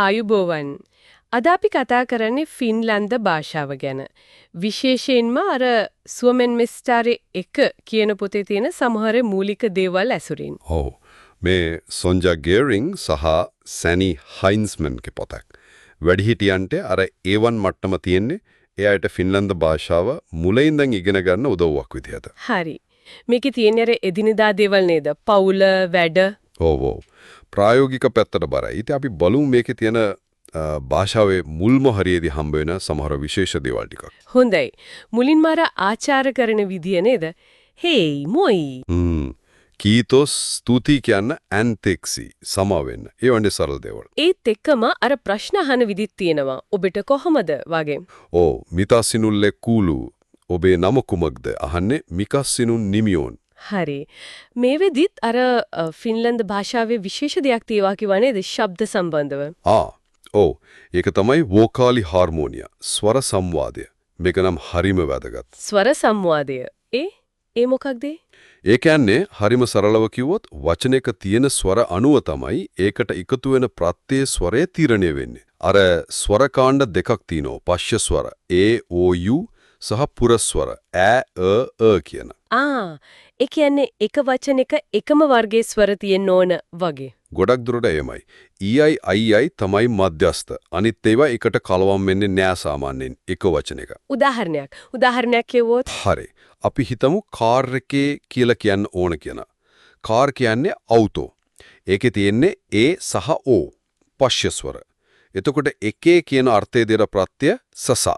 ආයුබෝවන්. අද අපි කතා කරන්නේ ෆින්ලන්ඩ භාෂාව ගැන. විශේෂයෙන්ම අර සුවමෙන් මිස්ටර් එක කියන පොතේ තියෙන සමහර මූලික දේවල් ඇසුරින්. ඔව්. මේ සොන්ජා ගේරින් සහ සැනි හයින්ස්මන්ගේ පොතක්. වැඩිහිටියන්ට අර A1 මට්ටම තියෙන්නේ එයාට ෆින්ලන්ඩ භාෂාව මුලින්දන් ඉගෙන ගන්න උදව්වක් විදියට. හරි. මේකේ තියෙන අර එදිනෙදා දේවල් නේද? පවුල, වැඩ. ඔව්. ප්‍රායෝගික පැත්තට බරයි. ඉතින් අපි බලමු මේකේ තියෙන භාෂාවේ මුල්ම හරියේදී හම්බ වෙන සමහර විශේෂ දේවල් ටිකක්. හොඳයි. මුලින්ම අර ආචාර කරන විදිය නේද? හේයි මොයි. කීතොස් ස්තුති කියන ඇන්තෙක්සි සමාවෙන්න. ඒ වගේ සරල දේවල්. ඒත් එක්කම අර ප්‍රශ්න අහන විදිත් තියෙනවා. ඔබට කොහමද වගේ. ඔව් මිතාසිනුල්ලේ කූලු. ඔබේ නම කුමක්ද? අහන්නේ මිකස්සිනුන් නිමියෝන්. හරි. මේ වෙදිත් අර ෆින්ලන්ඩ භාෂාවේ විශේෂ දෙයක් තියෙනවා කිව්වා නේද? ශබ්ද සම්බන්ධව. ඔව්. ඒක තමයි වෝකාලි හාර්මෝනියා. ස්වර සංවාදය. මේක නම් හරිම වැදගත්. ස්වර සංවාදය. ඒ මොකක්ද? ඒ කියන්නේ හරිම සරලව කිව්වොත් වචනයක තියෙන ස්වර අණුව තමයි ඒකට එකතු වෙන ප්‍රත්‍ය ස්වරය තීරණය වෙන්නේ. අර ස්වර කාණ්ඩ දෙකක් තියෙනවා. පශ්‍ය ස්වර A O U සහ පුර ස්වර ඈ කියන. ඒ කියන්නේ එක වචනෙක එකම වර්ගයේ ස්වර තියෙන්න ඕන වගේ. ගොඩක් දුරට එමය. EI තමයි මධ්‍යස්ථ. අනිත් ඒවා එකට කලවම් වෙන්නේ නෑ සාමාන්‍යයෙන් එක වචනයක. උදාහරණයක් කිව්වොත් හරි. අපි හිතමු කාර් එකේ කියලා කියන්න ඕන කියන. කාර් කියන්නේ අවුතෝ. ඒකේ තියෙන්නේ A සහ O පශ්‍ය ස්වර. එතකොට එකේ කියන අර්ථය දෙන ප්‍රත්‍ය සසා.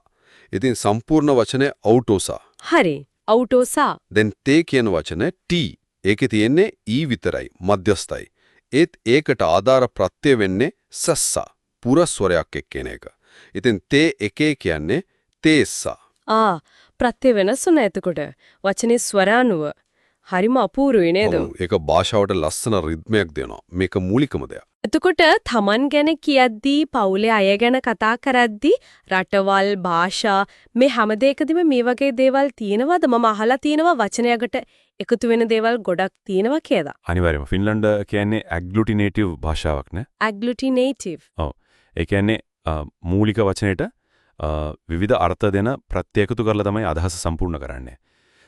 ඉතින් සම්පූර්ණ වචනේ අවුටෝසා. හරි. අවුටෝසා. දැන් තේ කියන වචනේ T. ඒකේ තියෙන්නේ E විතරයි මධ්‍යස්ථයි. ඒත් ඒකට ආධාර ප්‍රත්‍ය වෙන්නේ සස්සා. පුර ස්වරයක් එක්කෙන එක. ඉතින් තේ එකේ කියන්නේ තේස්සා. ප්‍රත්‍ය වෙනස් වුණා එතකොට. වචනේ ස්වරානුව හරිම අපූර්වයි නේද? ඒක භාෂාවට ලස්සන රිද්මයක් දෙනවා. මේක මූලිකම දෙයක්. එතකොට තමන් ගැන කියද්දී පවුලේ අය ගැන කතා කරද්දී රටවල් භාෂා මේ හැම දෙයකදීම මේ වගේ දේවල් තියෙනවද? මම අහලා තියෙනවා වචනයකට එකතු වෙන දේවල් ගොඩක් තියෙනවා කියලා. අනිවාර්යයෙන්ම ෆින්ලන්ඩ කියන්නේ ඇග්ලුටිනේටිව් භාෂාවක් නේ. ඇග්ලුටිනේටිව්. ඔව්. ඒ කියන්නේ මූලික වචනෙට විවිධ අර්ථ දෙන ප්‍රත්‍ය එකතු කරලා තමයි අදහස සම්පූර්ණ කරන්නේ.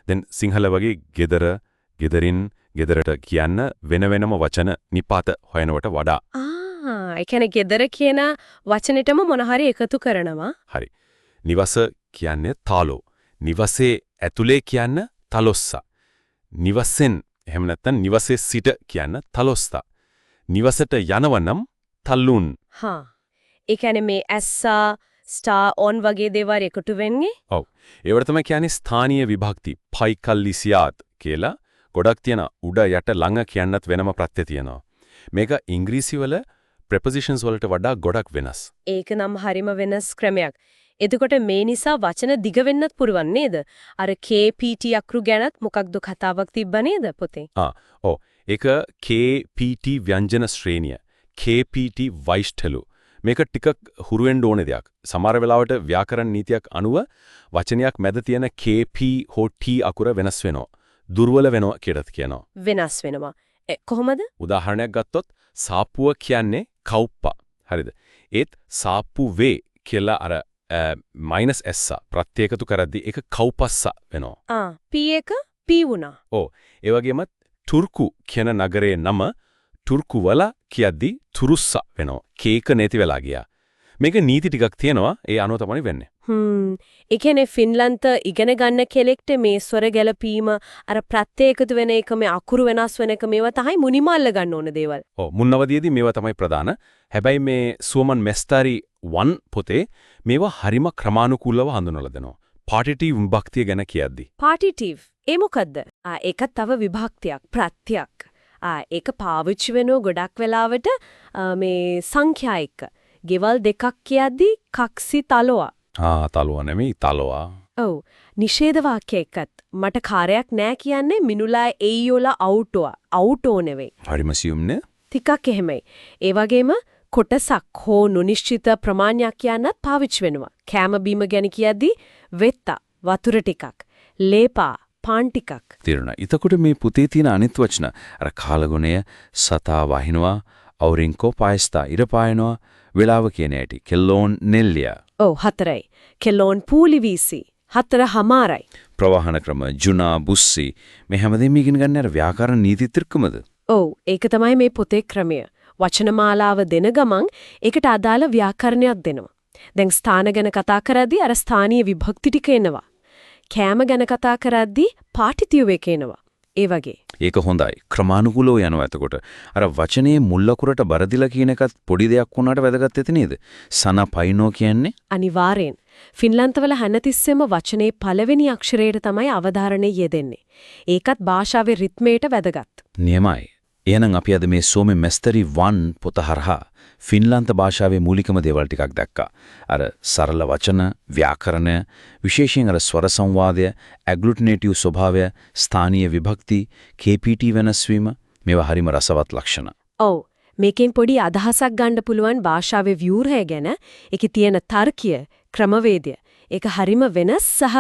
දැන් සිංහල වගේ gedara, gedarin, gedarට කියන්න වෙන වෙනම වචන නිපාත හොයනවට වඩා. ඒ කියන්නේ gedara කියන වචනෙටම මොන හරි එකතු කරනවා. හරි. නිවස කියන්නේ තාලෝ. නිවසේ ඇතුලේ කියන්න තලොස්සා. නිවසෙන් එහෙම නැත්නම් නිවසේ සිට කියන්න තලොස්තා. නිවසට යනවනම් තල්ලුන්. ඒ කියන්නේ මේ ඇස්සා ස්ටාර් ඔන් වගේ දේවල් එකතු වෙන්නේ? ඔව්. ඒවට තමයි කියන්නේ ස්ථානීය විභක්ති පයිකල්ලිසියාත් කියලා. ගොඩක් තියෙන උඩ යට ළඟ කියන්නත් වෙනම ප්‍රත්‍ය තියෙනවා. මේක ඉංග්‍රීසි වල ප්‍රෙපොසිෂන්ස් වලට වඩා ගොඩක් වෙනස්. ඒක නම් හරිම වෙනස් ක්‍රමයක්. එතකොට මේ නිසා වචන දිග වෙන්නත් පුරවන් නේද? අර KPT අක්රු ගැනත් මොකක්ද කතාවක් තිබ්බ නේද පොතේ? ඔව්. ඒක KPT ව්‍යංජන ශ්‍රේණිය. KPT වයිෂ්ඨලු. මේක ටිකක් හුරු වෙන්න ඕනේ දෙයක්. සමහර වෙලාවට ව්‍යාකරණ නීතියක් අනුව වචනයක් මැද තියෙන KP හෝ T අකුර වෙනස් වෙනවා. දුර්වල වෙනවා කියලාත් කියනවා. වෙනස් වෙනවා. කොහොමද? උදාහරණයක් ගත්තොත් සාප්පුව කියන්නේ කවුප්පා. හරිද? ඒත් සාප්පු වේ කියලා අර -s ප්‍රත්‍ය එකතු කරද්දී ඒක කවුපස්සා වෙනවා. P එක P වුණා. ඔව්. ඒ වගේම තුර්කු කියන නගරයේ නම තුර්කු වල කියද්දී තුරුස්සා වෙනවා. කේක නැති වෙලා ගියා. මේක නීති ටිකක් තියෙනවා. ඒ අනුව තමයි වෙන්නේ. ඒ කියන්නේ ෆින්ලන්ත ඉගෙන ගන්න කෙනෙක්ට මේ ස්වර ගැලපීම අර ප්‍රත්‍ය එකතු වෙන එක මේ අකුරු වෙනස් වෙන එක මේවා තමයි මුනිමල්ල ගන්න ඕන දේවල්. ඔව් මුන්නවදීදී මේවා තමයි ප්‍රධාන. හැබැයි මේ සුවමන් මෙස්ටරි 1 පොතේ මේවා හරිම ක්‍රමානුකූලව හඳුන්වලා දෙනවා. පාටිටිව් විභක්තිය ගැන කියද්දී. පාටිටිව් ඒ මොකද්ද? ඒක තව විභක්තියක් ප්‍රත්‍යක්. ඒක පාවිච්චි වෙනව ගොඩක් වෙලාවට මේ සංඛ්‍යා එක්ක. ගෙවල් දෙකක් කියද්දී කක්සි තලෝවා. තලුවා නෙමෙයි තලවා. ඔව්. නිෂේධ වාක්‍ය එක්කත් මට කාර්යයක් නෑ කියන්නේ මිනුලා එයියෝලා අවුටෝ. අවුටෝ නෙවෙයි. හරිම සියුම්නේ. ටිකක් එහෙමයි. ඒ වගේම කොටසක් හෝ නොනිශ්චිත ප්‍රමාණයක් කියන්නත් පාවිච්චි වෙනවා. කැම බීම ගැන කියද්දී වෙත්තා වතුර ටිකක්. ලේපා පාන් ටිකක්. තේරුණා. එතකොට මේ පුතේ තියෙන අනිත් වචන අර කාලගුණය සතා වහිනවා, අවරින්කෝ පායස්තා ඉර පායනවා, වෙලාව කියන ඇටි. කෙල්ලෝන් නෙල්ලියා. ඔව් 4යි. කෙලෝන් පූලිවීසි 4:00යි. ප්‍රවාහන ක්‍රම ජුනා බුස්සි මේ හැමදේම ඉගෙන ගන්න අර ව්‍යාකරණ නීති ත්‍රිකමද? ඔව් ඒක තමයි මේ පොතේ ක්‍රමය. වචනමාලාව දෙන ගමන් ඒකට අදාළ ව්‍යාකරණයක් දෙනවා. දැන් ස්ථාන ගැන කතා කරද්දී අර ස්ථානීය විභක්ති ටික එනවා. කෑම ගැන කතා කරද්දී පාටිතියුව එක එනවා. ඒ වගේ. ඒක හොඳයි. ක්‍රමානුකූලව යනවා එතකොට. අර වචනේ මුල් ලකුරට බරදිලා කියන එකත් පොඩි දෙයක් වුණාට වැදගත් ඇති නේද? සන පයින්නෝ කියන්නේ අනිවාර්යෙන්. ෆින්ලන්තවල හැනතිස්සෙම වචනේ පළවෙනි අක්ෂරයට තමයි අවධාරණය යෙදෙන්නේ. ඒකත් භාෂාවේ රිද්මයට වැදගත්. නියමයි. එහෙනම් අපි අද මේ සෝමේ මෙස්තරි 1 පොත හරහා ෆින්ලන්ත භාෂාවේ මූලිකම දේවල් ටිකක් දැක්කා. අර සරල වචන, ව්‍යාකරණය, විශේෂයෙන් අර ස්වර සංවාදය, ඇග්ලුටිනේටිව් ස්වභාවය, ස්ථානීය විභක්ති, KPT වෙනස් වීම මේවා හරිම රසවත් ලක්ෂණ. ඔව් මේකෙන් පොඩි අදහසක් ගන්න පුළුවන් භාෂාවේ ව්‍යුහය ගැන. ඒකේ තියෙන තර්කය, ක්‍රමවේදය. ඒක හරිම වෙනස් සහ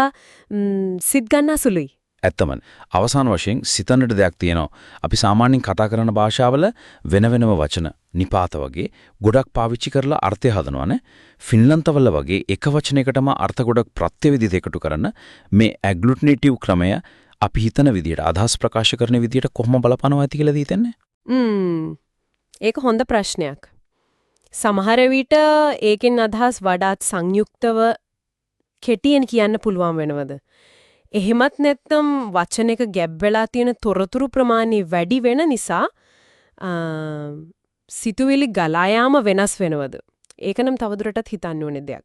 සිත් ගන්න සුළුයි. ඇත්තම අවසාන වශයෙන් සිතන්නට දෙයක් තියෙනවා. අපි සාමාන්‍යයෙන් කතා කරන භාෂාවල වෙන වෙනම වචන නිපාත වගේ ගොඩක් පාවිච්චි කරලා අර්ථය හදනවානේ. ෆින්ලන්තවල වගේ එක වචනයකටම අර්ථ ගොඩක් ප්‍රත්‍යවේදිත එකතු කරන මේ ඇග්ලුටිනේටිව් ක්‍රමය අපි හිතන විදියට අදහස් ප්‍රකාශ කරන විදියට කොහොම බලපනවා ඇති කියලා හිතන්නේ? ඒක හොඳ ප්‍රශ්නයක්. සමහර විට ඒකෙන් අදහස් වඩාත් සංයුක්තව කෙටියෙන් කියන්න පුළුවන් වෙනවද? එහෙමත් නැත්නම් වචනයක ගැබ් වෙලා තියෙන තොරතුරු ප්‍රමාණය වැඩි වෙන නිසා සිතුවිලි ගලා යාම වෙනස් වෙනවද? ඒක නම් තවදුරටත් හිතන්න ඕනේ දෙයක්.